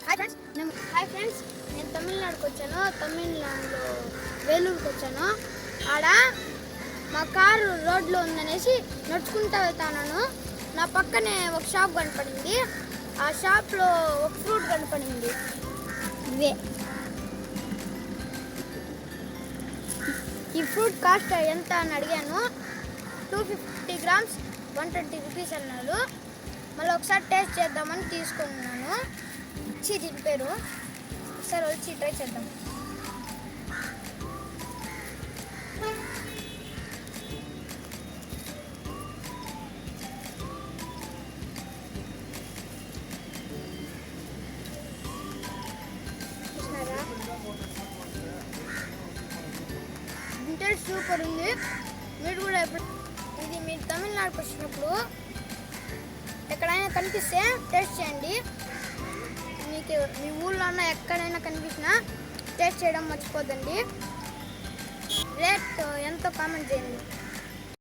Hi friends, నేను తమిళనాడుకి వచ్చాను. తమిళనాడులో వేలూరుకి వచ్చాను. ఆడ మా కారు రోడ్లో ఉందనేసి నడుచుకుంటూ వెళ్తాను. నా పక్కనే ఒక షాప్ కనపడింది. ఆ షాప్లో ఒక ఫ్రూట్ కనపడింది. ఇవే ఈ ఫ్రూట్ కాస్ట్ ఎంత అని అడిగాను. 250 grams 120 rupees అన్నాడు. మళ్ళీ ఒకసారి టేస్ట్ చేద్దామని తీసుకున్నాను. దీని పేరు ఒకసారి వచ్చి ట్రై చేద్దాం. టేస్ట్ సూపర్ ఉంది. మీరు కూడా ఇది మీరు తమిళనాడుకి వచ్చినప్పుడు ఎక్కడైనా కనిపిస్తే టేస్ట్ చేయండి. మీకు మీ ఊళ్ళో ఉన్న ఎక్కడైనా కనిపించినా టేస్ట్ చేయడం మర్చిపోద్దండి. రేట్ ఎంతో కామెంట్ చేయండి.